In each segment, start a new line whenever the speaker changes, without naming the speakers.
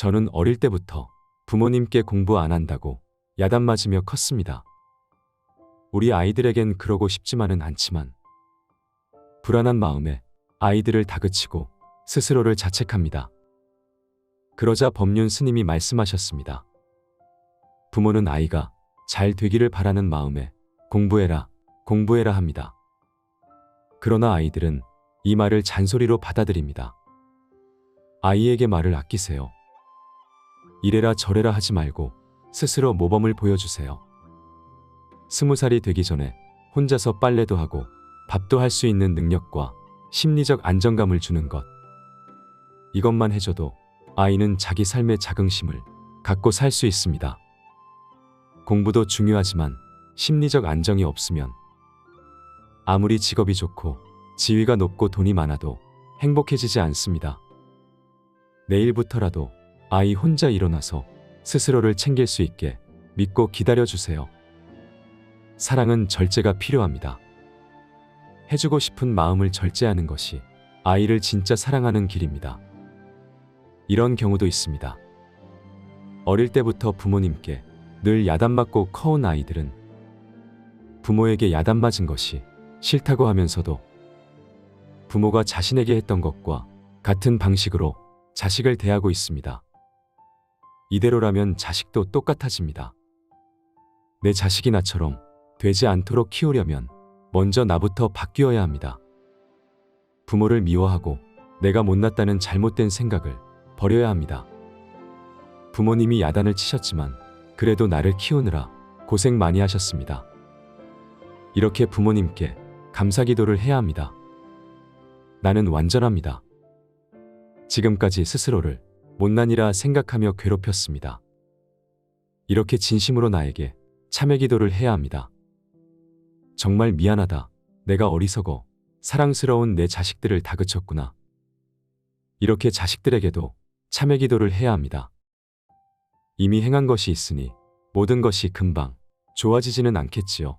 저는 어릴 때부터 부모님께 공부 안 한다고 야단 맞으며 컸습니다. 우리 아이들에겐 그러고 싶지만은 않지만 불안한 마음에 아이들을 다그치고 스스로를 자책합니다. 그러자 법륜 스님이 말씀하셨습니다. 부모는 아이가 잘 되기를 바라는 마음에 공부해라, 공부해라 합니다. 그러나 아이들은 이 말을 잔소리로 받아들입니다. 아이에게 말을 아끼세요. 이래라 저래라 하지 말고 스스로 모범을 보여주세요. 20살이 되기 전에 혼자서 빨래도 하고 밥도 할 수 있는 능력과 심리적 안정감을 주는 것. 이것만 해줘도 아이는 자기 삶의 자긍심을 갖고 살 수 있습니다. 공부도 중요하지만 심리적 안정이 없으면 아무리 직업이 좋고 지위가 높고 돈이 많아도 행복해지지 않습니다. 내일부터라도 아이 혼자 일어나서 스스로를 챙길 수 있게 믿고 기다려주세요. 사랑은 절제가 필요합니다. 해주고 싶은 마음을 절제하는 것이 아이를 진짜 사랑하는 길입니다. 이런 경우도 있습니다. 어릴 때부터 부모님께 늘 야단맞고 커온 아이들은 부모에게 야단맞은 것이 싫다고 하면서도 부모가 자신에게 했던 것과 같은 방식으로 자식을 대하고 있습니다. 이대로라면 자식도 똑같아집니다. 내 자식이 나처럼 되지 않도록 키우려면 먼저 나부터 바뀌어야 합니다. 부모를 미워하고 내가 못났다는 잘못된 생각을 버려야 합니다. 부모님이 야단을 치셨지만 그래도 나를 키우느라 고생 많이 하셨습니다. 이렇게 부모님께 감사기도를 해야 합니다. 나는 완전합니다. 지금까지 스스로를 못난이라 생각하며 괴롭혔습니다. 이렇게 진심으로 나에게 참회기도를 해야 합니다. 정말 미안하다. 내가 어리석어 사랑스러운 내 자식들을 다그쳤구나. 이렇게 자식들에게도 참회기도를 해야 합니다. 이미 행한 것이 있으니 모든 것이 금방 좋아지지는 않겠지요.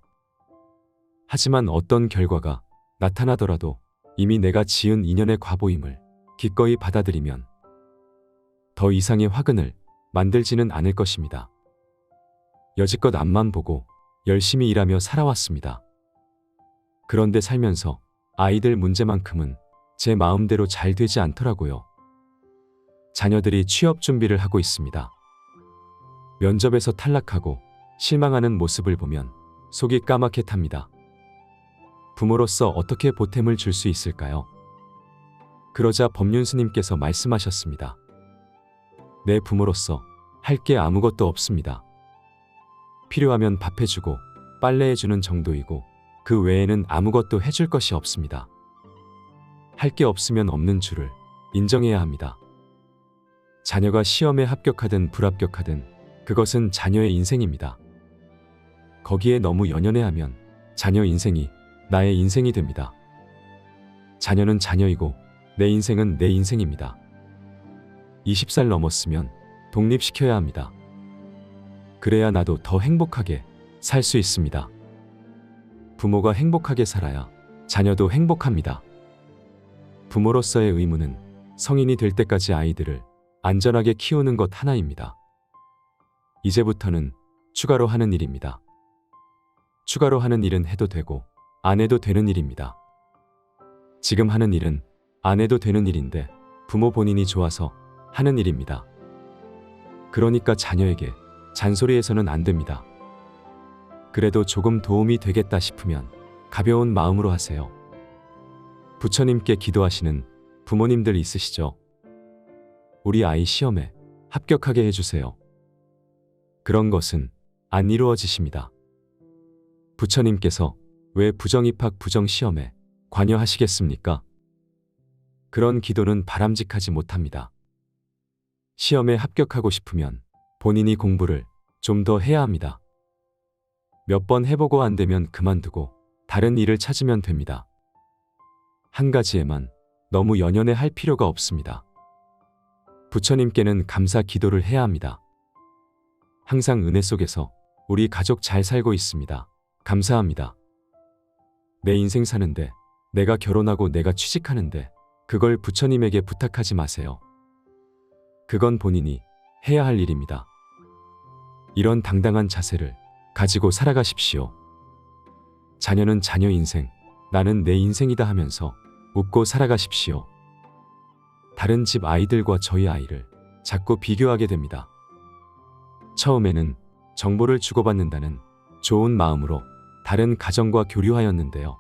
하지만 어떤 결과가 나타나더라도 이미 내가 지은 인연의 과보임을 기꺼이 받아들이면 더 이상의 화근을 만들지는 않을 것입니다. 여지껏 앞만 보고 열심히 일하며 살아왔습니다. 그런데 살면서 아이들 문제만큼은 제 마음대로 잘 되지 않더라고요. 자녀들이 취업 준비를 하고 있습니다. 면접에서 탈락하고 실망하는 모습을 보면 속이 까맣게 탑니다. 부모로서 어떻게 보탬을 줄 수 있을까요? 그러자 법륜 스님께서 말씀하셨습니다. 내 부모로서 할 게 아무것도 없습니다. 필요하면 밥 해주고 빨래 해주는 정도이고 그 외에는 아무것도 해줄 것이 없습니다. 할 게 없으면 없는 줄을 인정해야 합니다. 자녀가 시험에 합격하든 불합격하든 그것은 자녀의 인생입니다. 거기에 너무 연연해하면 자녀 인생이 나의 인생이 됩니다. 자녀는 자녀이고 내 인생은 내 인생입니다. 20살 넘었으면 독립시켜야 합니다. 그래야 나도 더 행복하게 살 수 있습니다. 부모가 행복하게 살아야 자녀도 행복합니다. 부모로서의 의무는 성인이 될 때까지 아이들을 안전하게 키우는 것 하나입니다. 이제부터는 추가로 하는 일입니다. 추가로 하는 일은 해도 되고 안 해도 되는 일입니다. 지금 하는 일은 안 해도 되는 일인데 부모 본인이 좋아서 하는 일입니다. 그러니까 자녀에게 잔소리해서는 안 됩니다. 그래도 조금 도움이 되겠다 싶으면 가벼운 마음으로 하세요. 부처님께 기도하시는 부모님들 있으시죠? 우리 아이 시험에 합격하게 해주세요. 그런 것은 안 이루어지십니다. 부처님께서 왜 부정입학 부정시험에 관여하시겠습니까? 그런 기도는 바람직하지 못합니다. 시험에 합격하고 싶으면 본인이 공부를 좀 더 해야 합니다. 몇 번 해보고 안 되면 그만두고 다른 일을 찾으면 됩니다. 한 가지에만 너무 연연해 할 필요가 없습니다. 부처님께는 감사 기도를 해야 합니다. 항상 은혜 속에서 우리 가족 잘 살고 있습니다. 감사합니다. 내 인생 사는데, 내가 결혼하고 내가 취직하는데 그걸 부처님에게 부탁하지 마세요. 그건 본인이 해야 할 일입니다. 이런 당당한 자세를 가지고 살아가십시오. 자녀는 자녀 인생, 나는 내 인생이다 하면서 웃고 살아가십시오. 다른 집 아이들과 저희 아이를 자꾸 비교하게 됩니다. 처음에는 정보를 주고받는다는 좋은 마음으로 다른 가정과 교류하였는데요.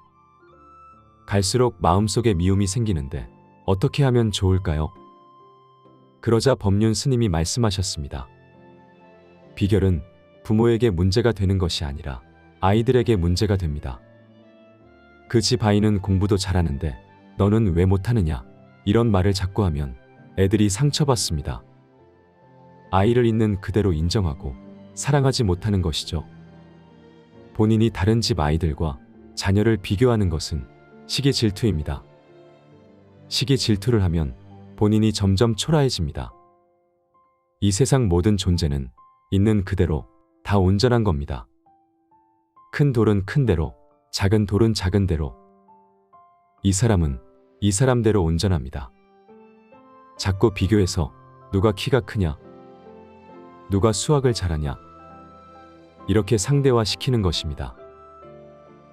갈수록 마음속에 미움이 생기는데 어떻게 하면 좋을까요? 그러자 법륜 스님이 말씀하셨습니다. 비결은 부모에게 문제가 되는 것이 아니라 아이들에게 문제가 됩니다. 그 집 아이는 공부도 잘하는데 너는 왜 못하느냐? 이런 말을 자꾸 하면 애들이 상처받습니다. 아이를 있는 그대로 인정하고 사랑하지 못하는 것이죠. 본인이 다른 집 아이들과 자녀를 비교하는 것은 시기 질투입니다. 시기 질투를 하면 본인이 점점 초라해집니다. 이 세상 모든 존재는 있는 그대로 다 온전한 겁니다. 큰 돌은 큰 대로, 작은 돌은 작은 대로. 이 사람은 이 사람대로 온전합니다. 자꾸 비교해서 누가 키가 크냐, 누가 수학을 잘하냐, 이렇게 상대화시키는 것입니다.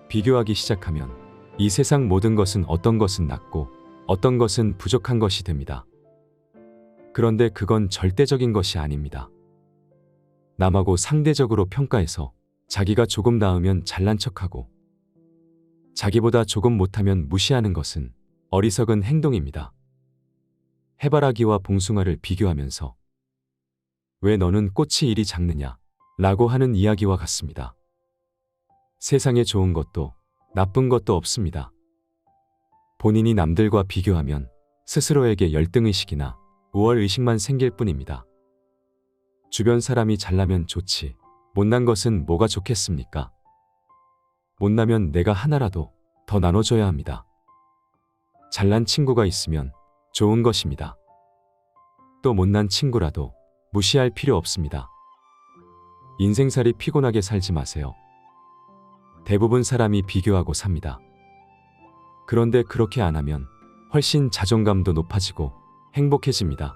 비교하기 시작하면 이 세상 모든 것은 어떤 것은 낮고 어떤 것은 부족한 것이 됩니다. 그런데 그건 절대적인 것이 아닙니다. 남하고 상대적으로 평가해서 자기가 조금 나으면 잘난 척하고 자기보다 조금 못하면 무시하는 것은 어리석은 행동입니다. 해바라기와 봉숭아를 비교하면서 왜 너는 꽃이 이리 작느냐 라고 하는 이야기와 같습니다. 세상에 좋은 것도 나쁜 것도 없습니다. 본인이 남들과 비교하면 스스로에게 열등의식이나 우월의식만 생길 뿐입니다. 주변 사람이 잘나면 좋지 못난 것은 뭐가 좋겠습니까? 못나면 내가 하나라도 더 나눠줘야 합니다. 잘난 친구가 있으면 좋은 것입니다. 또 못난 친구라도 무시할 필요 없습니다. 인생살이 피곤하게 살지 마세요. 대부분 사람이 비교하고 삽니다. 그런데 그렇게 안 하면 훨씬 자존감도 높아지고 행복해집니다.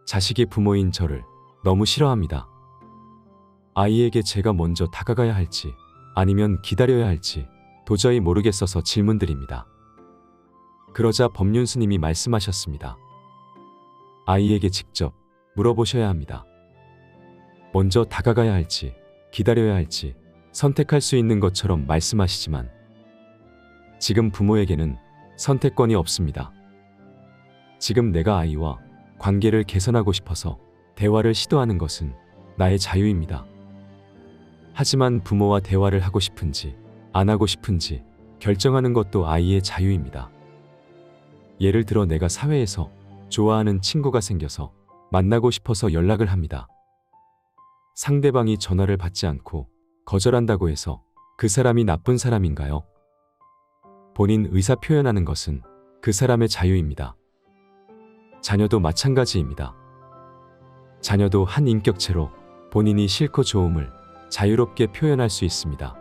자식이 부모인 저를 너무 싫어합니다. 아이에게 제가 먼저 다가가야 할지 아니면 기다려야 할지 도저히 모르겠어서 질문드립니다. 그러자 법륜 스님이 말씀하셨습니다. 아이에게 직접 물어보셔야 합니다. 먼저 다가가야 할지 기다려야 할지 선택할 수 있는 것처럼 말씀하시지만 지금 부모에게는 선택권이 없습니다. 지금 내가 아이와 관계를 개선하고 싶어서 대화를 시도하는 것은 나의 자유입니다. 하지만 부모와 대화를 하고 싶은지 안 하고 싶은지 결정하는 것도 아이의 자유입니다. 예를 들어 내가 사회에서 좋아하는 친구가 생겨서 만나고 싶어서 연락을 합니다. 상대방이 전화를 받지 않고 거절한다고 해서 그 사람이 나쁜 사람인가요? 본인 의사 표현하는 것은 그 사람의 자유입니다. 자녀도 마찬가지입니다. 자녀도 한 인격체로 본인이 싫고 좋음을 자유롭게 표현할 수 있습니다.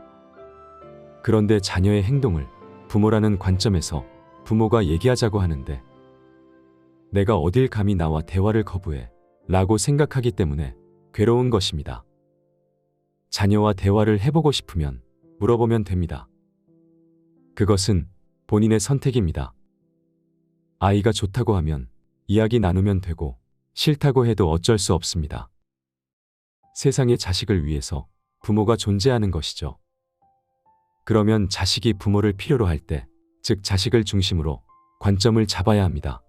그런데 자녀의 행동을 부모라는 관점에서 부모가 얘기하자고 하는데 내가 어딜 감히 나와 대화를 거부해 라고 생각하기 때문에 괴로운 것입니다. 자녀와 대화를 해보고 싶으면 물어보면 됩니다. 그것은 본인의 선택입니다. 아이가 좋다고 하면 이야기 나누면 되고 싫다고 해도 어쩔 수 없습니다. 세상의 자식을 위해서 부모가 존재하는 것이죠. 그러면 자식이 부모를 필요로 할 때, 즉 자식을 중심으로 관점을 잡아야 합니다.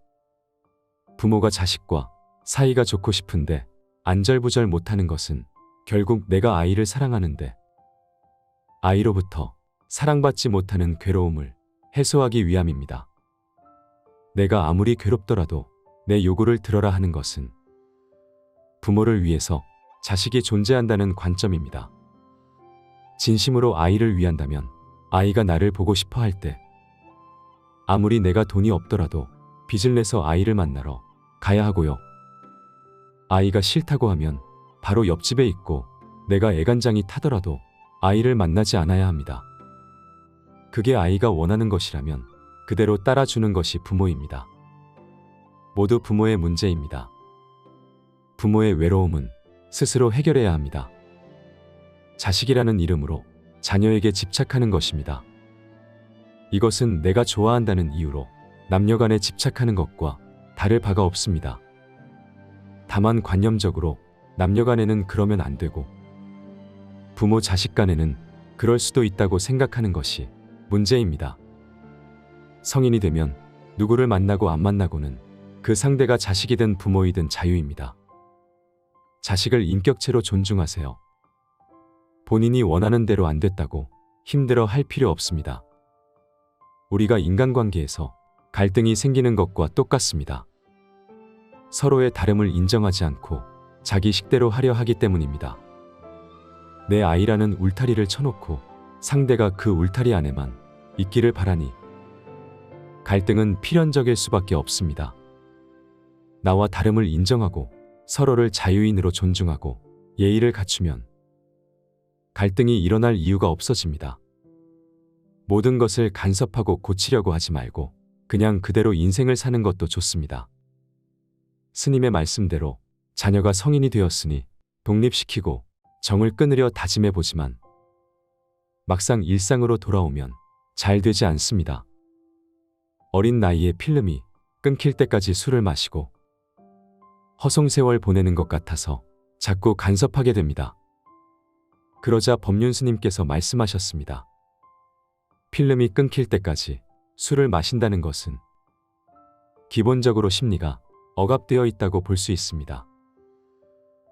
부모가 자식과 사이가 좋고 싶은데 안절부절 못하는 것은 결국 내가 아이를 사랑하는데 아이로부터 사랑받지 못하는 괴로움을 해소하기 위함입니다. 내가 아무리 괴롭더라도 내 요구를 들어라 하는 것은 부모를 위해서 자식이 존재한다는 관점입니다. 진심으로 아이를 위한다면 아이가 나를 보고 싶어 할 때 아무리 내가 돈이 없더라도 빚을 내서 아이를 만나러 가야 하고요. 아이가 싫다고 하면 바로 옆집에 있고 내가 애간장이 타더라도 아이를 만나지 않아야 합니다. 그게 아이가 원하는 것이라면 그대로 따라주는 것이 부모입니다. 모두 부모의 문제입니다. 부모의 외로움은 스스로 해결해야 합니다. 자식이라는 이름으로 자녀에게 집착하는 것입니다. 이것은 내가 좋아한다는 이유로 남녀간에 집착하는 것과 다를 바가 없습니다. 다만 관념적으로 남녀간에는 그러면 안 되고 부모 자식 간에는 그럴 수도 있다고 생각하는 것이 문제입니다. 성인이 되면 누구를 만나고 안 만나고는 그 상대가 자식이든 부모이든 자유입니다. 자식을 인격체로 존중하세요. 본인이 원하는 대로 안 됐다고 힘들어 할 필요 없습니다. 우리가 인간관계에서 갈등이 생기는 것과 똑같습니다. 서로의 다름을 인정하지 않고 자기 식대로 하려 하기 때문입니다. 내 아이라는 울타리를 쳐놓고 상대가 그 울타리 안에만 있기를 바라니 갈등은 필연적일 수밖에 없습니다. 나와 다름을 인정하고 서로를 자유인으로 존중하고 예의를 갖추면 갈등이 일어날 이유가 없어집니다. 모든 것을 간섭하고 고치려고 하지 말고 그냥 그대로 인생을 사는 것도 좋습니다. 스님의 말씀대로 자녀가 성인이 되었으니 독립시키고 정을 끊으려 다짐해보지만 막상 일상으로 돌아오면 잘 되지 않습니다. 어린 나이에 필름이 끊길 때까지 술을 마시고 허송세월 보내는 것 같아서 자꾸 간섭하게 됩니다. 그러자 법륜 스님께서 말씀하셨습니다. 필름이 끊길 때까지 술을 마신다는 것은 기본적으로 심리가 억압되어 있다고 볼 수 있습니다.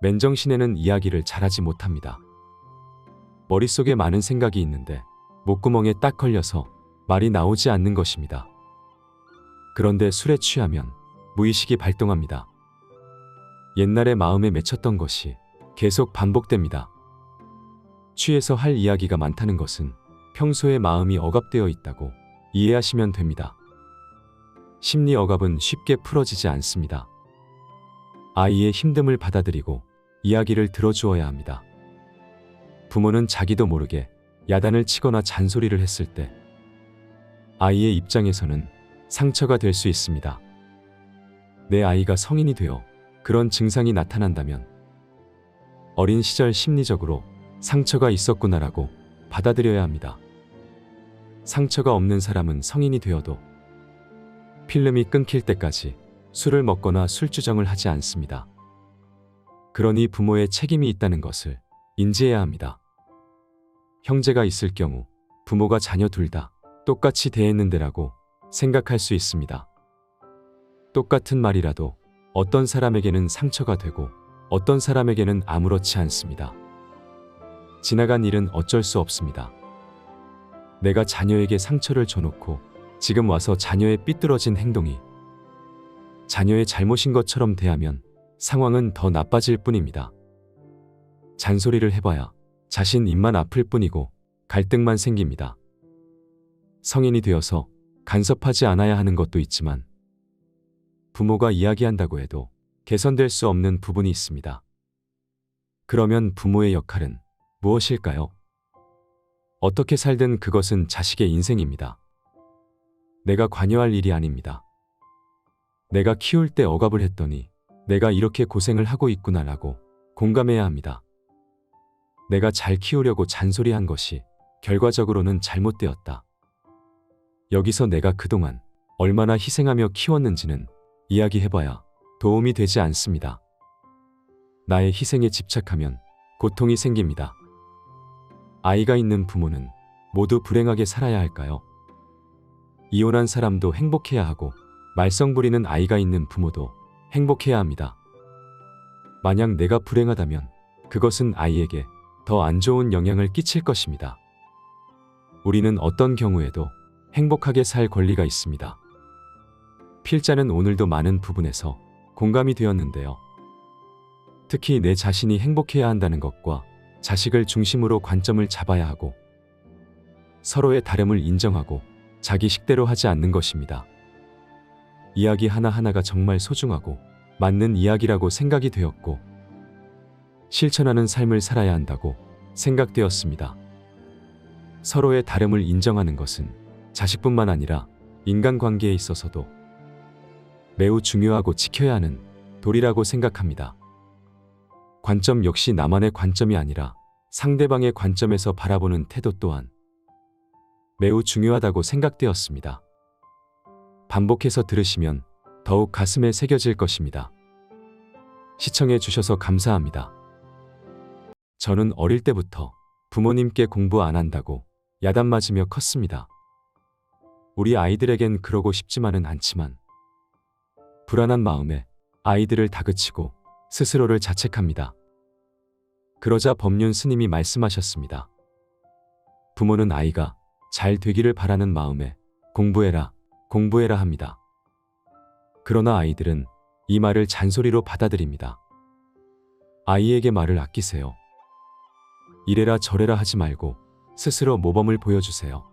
맨정신에는 이야기를 잘하지 못합니다. 머릿속에 많은 생각이 있는데 목구멍에 딱 걸려서 말이 나오지 않는 것입니다. 그런데 술에 취하면 무의식이 발동합니다. 옛날에 마음에 맺혔던 것이 계속 반복됩니다. 취해서 할 이야기가 많다는 것은 평소에 마음이 억압되어 있다고 이해하시면 됩니다. 심리 억압은 쉽게 풀어지지 않습니다. 아이의 힘듦을 받아들이고 이야기를 들어주어야 합니다. 부모는 자기도 모르게 야단을 치거나 잔소리를 했을 때 아이의 입장에서는 상처가 될 수 있습니다. 내 아이가 성인이 되어 그런 증상이 나타난다면 어린 시절 심리적으로 상처가 있었구나라고 받아들여야 합니다. 상처가 없는 사람은 성인이 되어도 필름이 끊길 때까지 술을 먹거나 술주정을 하지 않습니다. 그러니 부모의 책임이 있다는 것을 인지해야 합니다. 형제가 있을 경우 부모가 자녀 둘 다 똑같이 대했는데라고 생각할 수 있습니다. 똑같은 말이라도 어떤 사람에게는 상처가 되고 어떤 사람에게는 아무렇지 않습니다. 지나간 일은 어쩔 수 없습니다. 내가 자녀에게 상처를 줘놓고 지금 와서 자녀의 삐뚤어진 행동이 자녀의 잘못인 것처럼 대하면 상황은 더 나빠질 뿐입니다. 잔소리를 해봐야 자신 입만 아플 뿐이고 갈등만 생깁니다. 성인이 되어서 간섭하지 않아야 하는 것도 있지만 부모가 이야기한다고 해도 개선될 수 없는 부분이 있습니다. 그러면 부모의 역할은 무엇일까요? 어떻게 살든 그것은 자식의 인생입니다. 내가 관여할 일이 아닙니다. 내가 키울 때 억압을 했더니 내가 이렇게 고생을 하고 있구나라고 공감해야 합니다. 내가 잘 키우려고 잔소리한 것이 결과적으로는 잘못되었다. 여기서 내가 그동안 얼마나 희생하며 키웠는지는 이야기해봐야 도움이 되지 않습니다. 나의 희생에 집착하면 고통이 생깁니다. 아이가 있는 부모는 모두 불행하게 살아야 할까요? 이혼한 사람도 행복해야 하고 말썽 부리는 아이가 있는 부모도 행복해야 합니다. 만약 내가 불행하다면 그것은 아이에게 더 안 좋은 영향을 끼칠 것입니다. 우리는 어떤 경우에도 행복하게 살 권리가 있습니다. 필자는 오늘도 많은 부분에서 공감이 되었는데요. 특히 내 자신이 행복해야 한다는 것과 자식을 중심으로 관점을 잡아야 하고 서로의 다름을 인정하고 자기 식대로 하지 않는 것입니다. 이야기 하나하나가 정말 소중하고 맞는 이야기라고 생각이 되었고 실천하는 삶을 살아야 한다고 생각되었습니다. 서로의 다름을 인정하는 것은 자식뿐만 아니라 인간관계에 있어서도 매우 중요하고 지켜야 하는 도리라고 생각합니다. 관점 역시 나만의 관점이 아니라 상대방의 관점에서 바라보는 태도 또한 매우 중요하다고 생각되었습니다. 반복해서 들으시면 더욱 가슴에 새겨질 것입니다. 시청해 주셔서 감사합니다. 저는 어릴 때부터 부모님께 공부 안 한다고 야단 맞으며 컸습니다. 우리 아이들에겐 그러고 싶지만은 않지만 불안한 마음에 아이들을 다그치고 스스로를 자책합니다. 그러자 법륜 스님이 말씀하셨습니다. 부모는 아이가 잘 되기를 바라는 마음에 공부해라, 공부해라 합니다. 그러나 아이들은 이 말을 잔소리로 받아들입니다. 아이에게 말을 아끼세요. 이래라 저래라 하지 말고 스스로 모범을 보여주세요.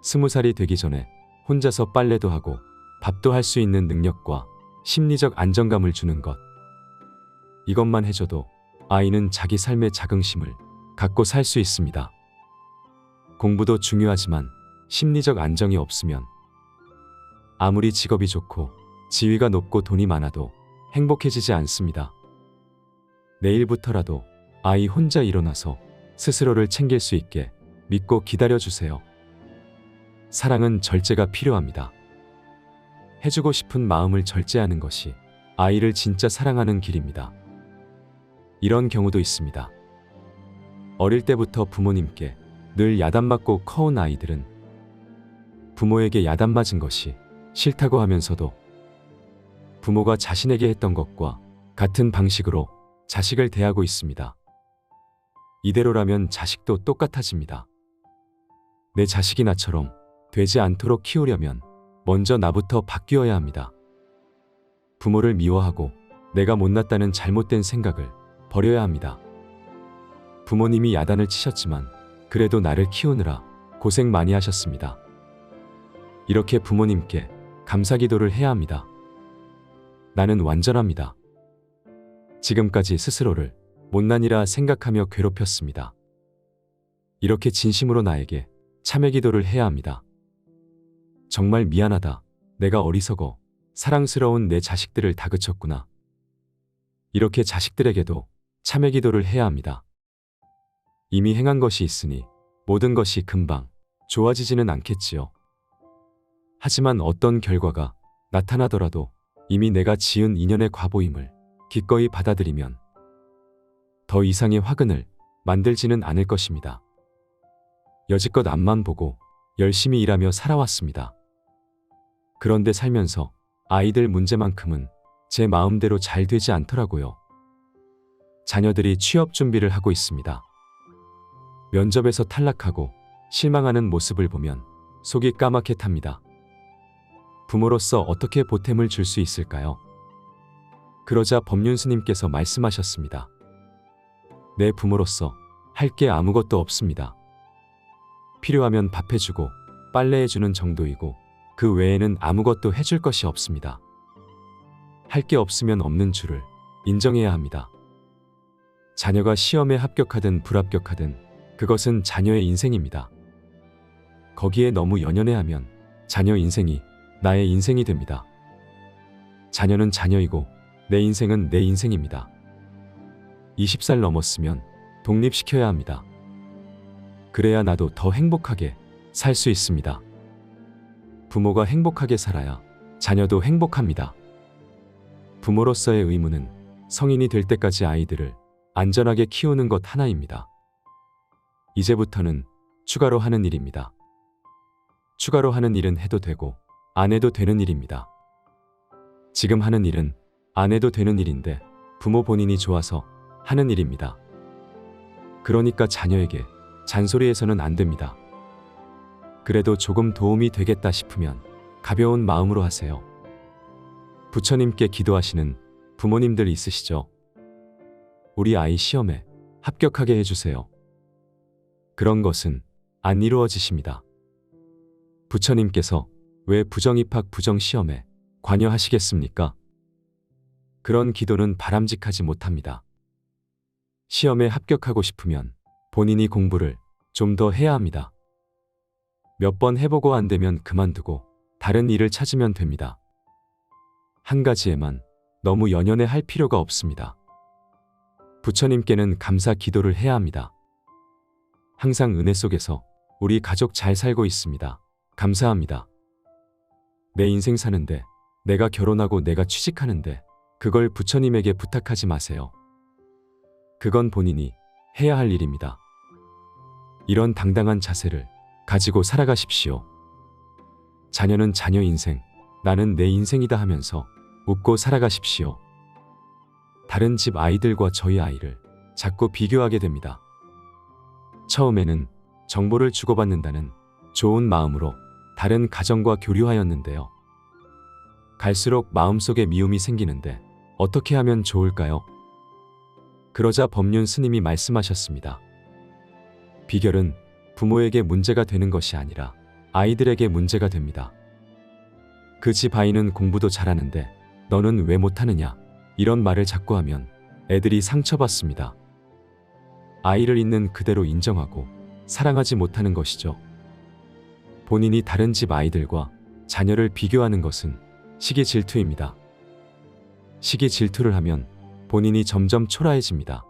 20살이 되기 전에 혼자서 빨래도 하고 밥도 할 수 있는 능력과 심리적 안정감을 주는 것. 이것만 해줘도 아이는 자기 삶의 자긍심을 갖고 살 수 있습니다. 공부도 중요하지만 심리적 안정이 없으면 아무리 직업이 좋고 지위가 높고 돈이 많아도 행복해지지 않습니다. 내일부터라도 아이 혼자 일어나서 스스로를 챙길 수 있게 믿고 기다려주세요. 사랑은 절제가 필요합니다. 해주고 싶은 마음을 절제하는 것이 아이를 진짜 사랑하는 길입니다. 이런 경우도 있습니다. 어릴 때부터 부모님께 늘 야단맞고 커온 아이들은 부모에게 야단맞은 것이 싫다고 하면서도 부모가 자신에게 했던 것과 같은 방식으로 자식을 대하고 있습니다. 이대로라면 자식도 똑같아집니다. 내 자식이 나처럼 되지 않도록 키우려면 먼저 나부터 바뀌어야 합니다. 부모를 미워하고 내가 못났다는 잘못된 생각을 버려야 합니다. 부모님이 야단을 치셨지만 그래도 나를 키우느라 고생 많이 하셨습니다. 이렇게 부모님께 감사기도를 해야 합니다. 나는 완전합니다. 지금까지 스스로를 못난이라 생각하며 괴롭혔습니다. 이렇게 진심으로 나에게 참회기도를 해야 합니다. 정말 미안하다. 내가 어리석어 사랑스러운 내 자식들을 다그쳤구나. 이렇게 자식들에게도 참회기도를 해야 합니다. 이미 행한 것이 있으니 모든 것이 금방 좋아지지는 않겠지요. 하지만 어떤 결과가 나타나더라도 이미 내가 지은 인연의 과보임을 기꺼이 받아들이면 더 이상의 화근을 만들지는 않을 것입니다. 여지껏 앞만 보고 열심히 일하며 살아왔습니다. 그런데 살면서 아이들 문제만큼은 제 마음대로 잘 되지 않더라고요. 자녀들이 취업 준비를 하고 있습니다. 면접에서 탈락하고 실망하는 모습을 보면 속이 까맣게 탑니다. 부모로서 어떻게 보탬을 줄 수 있을까요? 그러자 법륜 스님께서 말씀하셨습니다. 내 부모로서 할 게 아무것도 없습니다. 필요하면 밥 해주고 빨래해주는 정도이고 그 외에는 아무것도 해줄 것이 없습니다. 할 게 없으면 없는 줄을 인정해야 합니다. 자녀가 시험에 합격하든 불합격하든 그것은 자녀의 인생입니다. 거기에 너무 연연해하면 자녀 인생이 나의 인생이 됩니다. 자녀는 자녀이고 내 인생은 내 인생입니다. 20살 넘었으면 독립시켜야 합니다. 그래야 나도 더 행복하게 살 수 있습니다. 부모가 행복하게 살아야 자녀도 행복합니다. 부모로서의 의무는 성인이 될 때까지 아이들을 안전하게 키우는 것 하나입니다. 이제부터는 추가로 하는 일입니다. 추가로 하는 일은 해도 되고 안 해도 되는 일입니다. 지금 하는 일은 안 해도 되는 일인데 부모 본인이 좋아서 하는 일입니다. 그러니까 자녀에게 잔소리해서는 안 됩니다. 그래도 조금 도움이 되겠다 싶으면 가벼운 마음으로 하세요. 부처님께 기도하시는 부모님들 있으시죠? 우리 아이 시험에 합격하게 해주세요. 그런 것은 안 이루어지십니다. 부처님께서 왜 부정입학 부정시험에 관여하시겠습니까? 그런 기도는 바람직하지 못합니다. 시험에 합격하고 싶으면 본인이 공부를 좀 더 해야 합니다. 몇 번 해보고 안 되면 그만두고 다른 일을 찾으면 됩니다. 한 가지에만 너무 연연해 할 필요가 없습니다. 부처님께는 감사 기도를 해야 합니다. 항상 은혜 속에서 우리 가족 잘 살고 있습니다. 감사합니다. 내 인생 사는데, 내가 결혼하고 내가 취직하는데 그걸 부처님에게 부탁하지 마세요. 그건 본인이 해야 할 일입니다. 이런 당당한 자세를 가지고 살아가십시오. 자녀는 자녀 인생, 나는 내 인생이다 하면서 웃고 살아가십시오. 다른 집 아이들과 저희 아이를 자꾸 비교하게 됩니다. 처음에는 정보를 주고받는다는 좋은 마음으로 다른 가정과 교류하였는데요. 갈수록 마음속에 미움이 생기는데 어떻게 하면 좋을까요? 그러자 법륜 스님이 말씀하셨습니다. 비결은 부모에게 문제가 되는 것이 아니라 아이들에게 문제가 됩니다. 그 집 아이는 공부도 잘하는데 너는 왜 못하느냐? 이런 말을 자꾸 하면 애들이 상처받습니다. 아이를 있는 그대로 인정하고 사랑하지 못하는 것이죠. 본인이 다른 집 아이들과 자녀를 비교하는 것은 시기 질투입니다. 시기 질투를 하면 본인이 점점 초라해집니다.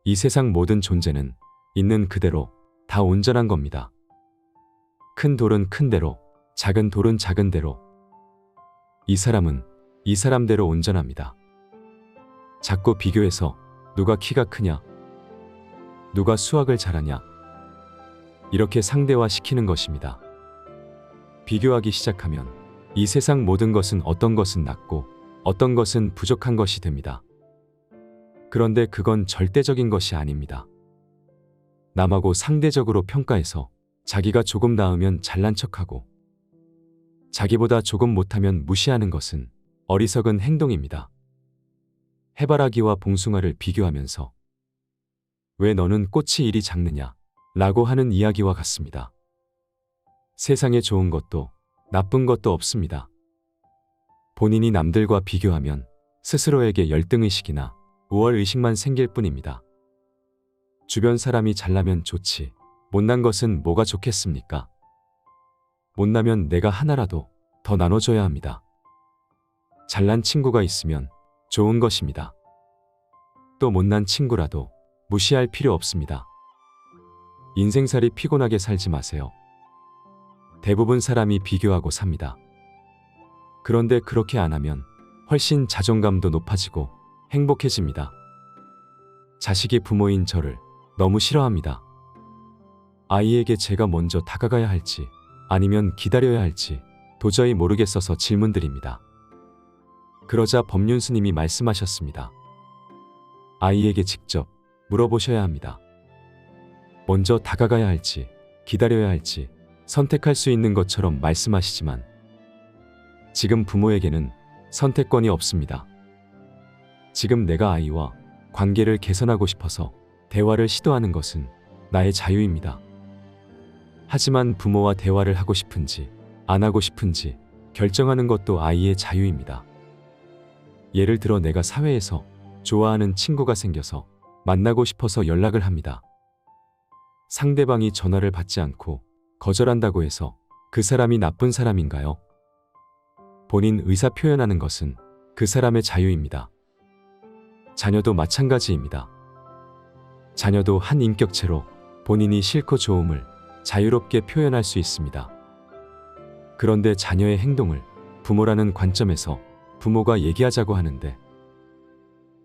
이 세상 모든 존재는 있는 그대로 다 온전한 겁니다. 큰 돌은 큰 대로, 작은 돌은 작은 대로. 이 사람은 이 사람대로 온전합니다. 자꾸 비교해서 누가 키가 크냐, 누가 수학을 잘하냐, 이렇게 상대화시키는 것입니다. 비교하기 시작하면 이 세상 모든 것은 어떤 것은 낮고 어떤 것은 부족한 것이 됩니다. 그런데 그건 절대적인 것이 아닙니다. 남하고 상대적으로 평가해서 자기가 조금 나으면 잘난 척하고 자기보다 조금 못하면 무시하는 것은 어리석은 행동입니다. 해바라기와 봉숭아를 비교하면서 왜 너는 꽃이 이리 작느냐 라고 하는 이야기와 같습니다. 세상에 좋은 것도 나쁜 것도 없습니다. 본인이 남들과 비교하면 스스로에게 열등의식이나 우월의식만 생길 뿐입니다. 주변 사람이 잘나면 좋지, 못난 것은 뭐가 좋겠습니까? 못나면 내가 하나라도 더 나눠줘야 합니다. 잘난 친구가 있으면 좋은 것입니다. 또 못난 친구라도 무시할 필요 없습니다. 인생살이 피곤하게 살지 마세요. 대부분 사람이 비교하고 삽니다. 그런데 그렇게 안 하면 훨씬 자존감도 높아지고 행복해집니다. 자식이 부모인 저를 너무 싫어합니다. 아이에게 제가 먼저 다가가야 할지 아니면 기다려야 할지 도저히 모르겠어서 질문드립니다. 그러자 법륜 스님이 말씀하셨습니다. 아이에게 직접 물어보셔야 합니다. 먼저 다가가야 할지 기다려야 할지 선택할 수 있는 것처럼 말씀하시지만 지금 부모에게는 선택권이 없습니다. 지금 내가 아이와 관계를 개선하고 싶어서 대화를 시도하는 것은 나의 자유입니다. 하지만 부모와 대화를 하고 싶은지 안 하고 싶은지 결정하는 것도 아이의 자유입니다. 예를 들어 내가 사회에서 좋아하는 친구가 생겨서 만나고 싶어서 연락을 합니다. 상대방이 전화를 받지 않고 거절한다고 해서 그 사람이 나쁜 사람인가요? 본인 의사 표현하는 것은 그 사람의 자유입니다. 자녀도 마찬가지입니다. 자녀도 한 인격체로 본인이 싫고 좋음을 자유롭게 표현할 수 있습니다. 그런데 자녀의 행동을 부모라는 관점에서 부모가 얘기하자고 하는데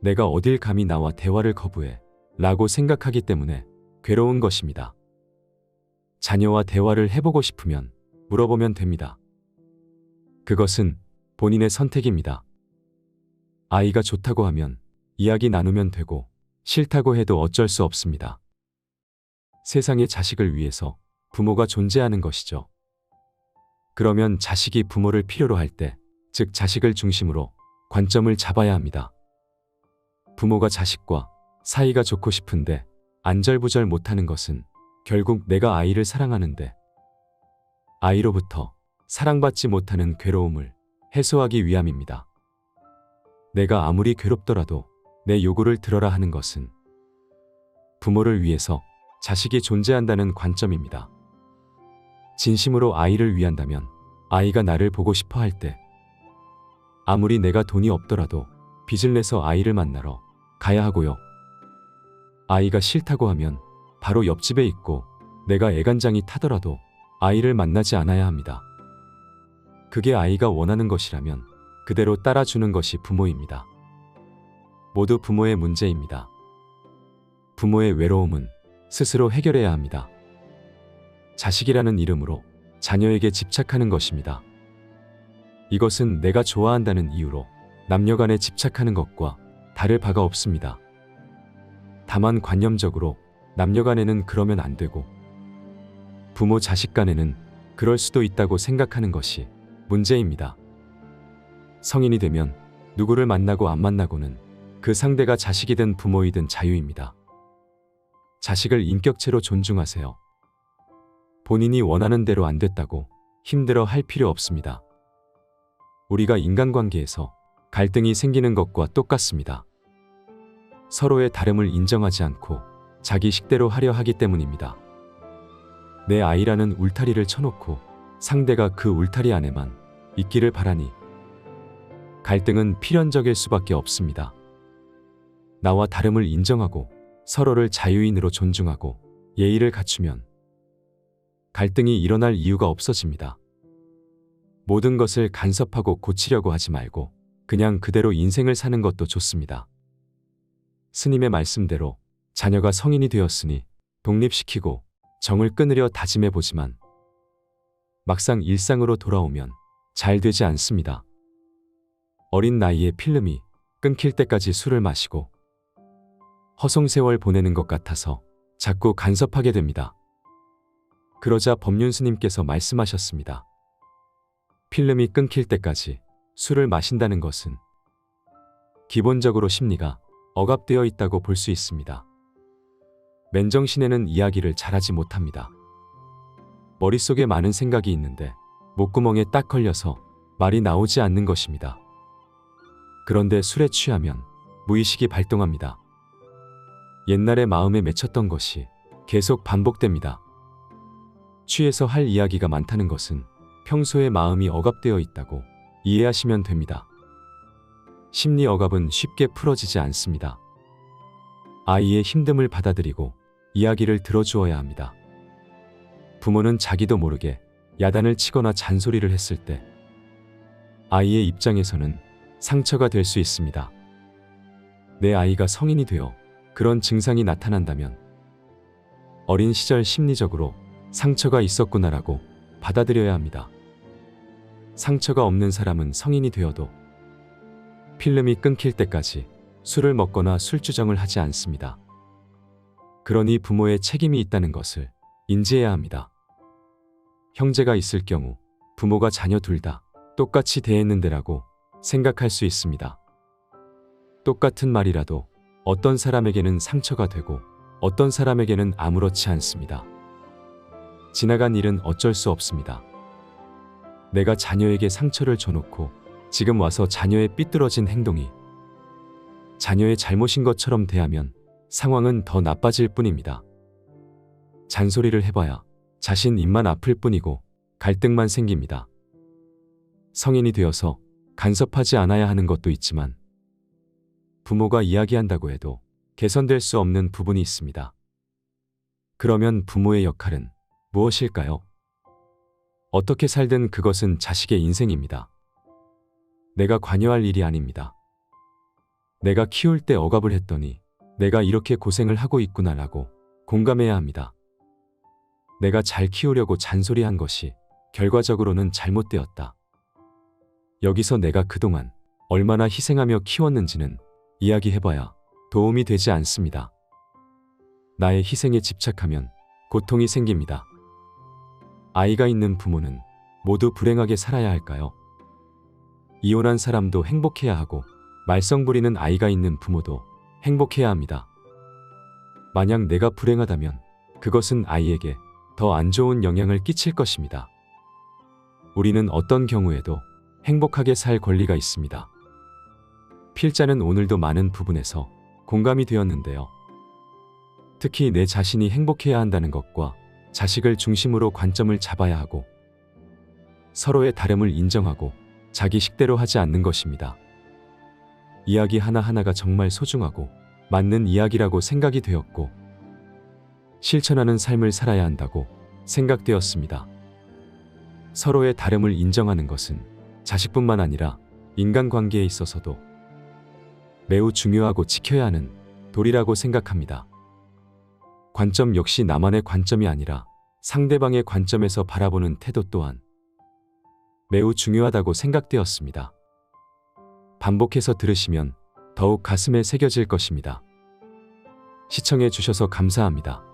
내가 어딜 감히 나와 대화를 거부해 라고 생각하기 때문에 괴로운 것입니다. 자녀와 대화를 해보고 싶으면 물어보면 됩니다. 그것은 본인의 선택입니다. 아이가 좋다고 하면 이야기 나누면 되고 싫다고 해도 어쩔 수 없습니다. 세상의 자식을 위해서 부모가 존재하는 것이죠. 그러면 자식이 부모를 필요로 할 때, 즉 자식을 중심으로 관점을 잡아야 합니다. 부모가 자식과 사이가 좋고 싶은데 안절부절 못하는 것은 결국 내가 아이를 사랑하는데 아이로부터 사랑받지 못하는 괴로움을 해소하기 위함입니다. 내가 아무리 괴롭더라도 내 요구를 들어라 하는 것은 부모를 위해서 자식이 존재한다는 관점입니다. 진심으로 아이를 위한다면 아이가 나를 보고 싶어 할 때 아무리 내가 돈이 없더라도 빚을 내서 아이를 만나러 가야 하고요. 아이가 싫다고 하면 바로 옆집에 있고 내가 애간장이 타더라도 아이를 만나지 않아야 합니다. 그게 아이가 원하는 것이라면 그대로 따라주는 것이 부모입니다. 모두 부모의 문제입니다. 부모의 외로움은 스스로 해결해야 합니다. 자식이라는 이름으로 자녀에게 집착하는 것입니다. 이것은 내가 좋아한다는 이유로 남녀간에 집착하는 것과 다를 바가 없습니다. 다만 관념적으로 남녀간에는 그러면 안 되고 부모 자식 간에는 그럴 수도 있다고 생각하는 것이 문제입니다. 성인이 되면 누구를 만나고 안 만나고는 그 상대가 자식이든 부모이든 자유입니다. 자식을 인격체로 존중하세요. 본인이 원하는 대로 안 됐다고 힘들어 할 필요 없습니다. 우리가 인간관계에서 갈등이 생기는 것과 똑같습니다. 서로의 다름을 인정하지 않고 자기 식대로 하려 하기 때문입니다. 내 아이라는 울타리를 쳐놓고 상대가 그 울타리 안에만 있기를 바라니 갈등은 필연적일 수밖에 없습니다. 나와 다름을 인정하고 서로를 자유인으로 존중하고 예의를 갖추면 갈등이 일어날 이유가 없어집니다. 모든 것을 간섭하고 고치려고 하지 말고 그냥 그대로 인생을 사는 것도 좋습니다. 스님의 말씀대로 자녀가 성인이 되었으니 독립시키고 정을 끊으려 다짐해보지만 막상 일상으로 돌아오면 잘 되지 않습니다. 어린 나이에 필름이 끊길 때까지 술을 마시고 허송세월 보내는 것 같아서 자꾸 간섭하게 됩니다. 그러자 법륜 스님께서 말씀하셨습니다. 필름이 끊길 때까지 술을 마신다는 것은 기본적으로 심리가 억압되어 있다고 볼 수 있습니다. 맨정신에는 이야기를 잘하지 못합니다. 머릿속에 많은 생각이 있는데 목구멍에 딱 걸려서 말이 나오지 않는 것입니다. 그런데 술에 취하면 무의식이 발동합니다. 옛날에 마음에 맺혔던 것이 계속 반복됩니다. 취해서 할 이야기가 많다는 것은 평소에 마음이 억압되어 있다고 이해하시면 됩니다. 심리 억압은 쉽게 풀어지지 않습니다. 아이의 힘듦을 받아들이고 이야기를 들어주어야 합니다. 부모는 자기도 모르게 야단을 치거나 잔소리를 했을 때 아이의 입장에서는 상처가 될 수 있습니다. 내 아이가 성인이 되어 그런 증상이 나타난다면 어린 시절 심리적으로 상처가 있었구나라고 받아들여야 합니다. 상처가 없는 사람은 성인이 되어도 필름이 끊길 때까지 술을 먹거나 술주정을 하지 않습니다. 그러니 부모의 책임이 있다는 것을 인지해야 합니다. 형제가 있을 경우 부모가 자녀 둘 다 똑같이 대했는데라고 생각할 수 있습니다. 똑같은 말이라도 어떤 사람에게는 상처가 되고 어떤 사람에게는 아무렇지 않습니다. 지나간 일은 어쩔 수 없습니다. 내가 자녀에게 상처를 줘놓고 지금 와서 자녀의 삐뚤어진 행동이 자녀의 잘못인 것처럼 대하면 상황은 더 나빠질 뿐입니다. 잔소리를 해봐야 자신 입만 아플 뿐이고 갈등만 생깁니다. 성인이 되어서 간섭하지 않아야 하는 것도 있지만 부모가 이야기한다고 해도 개선될 수 없는 부분이 있습니다. 그러면 부모의 역할은 무엇일까요? 어떻게 살든 그것은 자식의 인생입니다. 내가 관여할 일이 아닙니다. 내가 키울 때 억압을 했더니 내가 이렇게 고생을 하고 있구나라고 공감해야 합니다. 내가 잘 키우려고 잔소리한 것이 결과적으로는 잘못되었다. 여기서 내가 그동안 얼마나 희생하며 키웠는지는 이야기해봐야 도움이 되지 않습니다. 나의 희생에 집착하면 고통이 생깁니다. 아이가 있는 부모는 모두 불행하게 살아야 할까요? 이혼한 사람도 행복해야 하고 말썽 부리는 아이가 있는 부모도 행복해야 합니다. 만약 내가 불행하다면 그것은 아이에게 더 안 좋은 영향을 끼칠 것입니다. 우리는 어떤 경우에도 행복하게 살 권리가 있습니다. 필자는 오늘도 많은 부분에서 공감이 되었는데요. 특히 내 자신이 행복해야 한다는 것과 자식을 중심으로 관점을 잡아야 하고 서로의 다름을 인정하고 자기 식대로 하지 않는 것입니다. 이야기 하나하나가 정말 소중하고 맞는 이야기라고 생각이 되었고 실천하는 삶을 살아야 한다고 생각되었습니다. 서로의 다름을 인정하는 것은 자식뿐만 아니라 인간관계에 있어서도 매우 중요하고 지켜야 하는 도리라고 생각합니다. 관점 역시 나만의 관점이 아니라 상대방의 관점에서 바라보는 태도 또한 매우 중요하다고 생각되었습니다. 반복해서 들으시면 더욱 가슴에 새겨질 것입니다. 시청해 주셔서 감사합니다.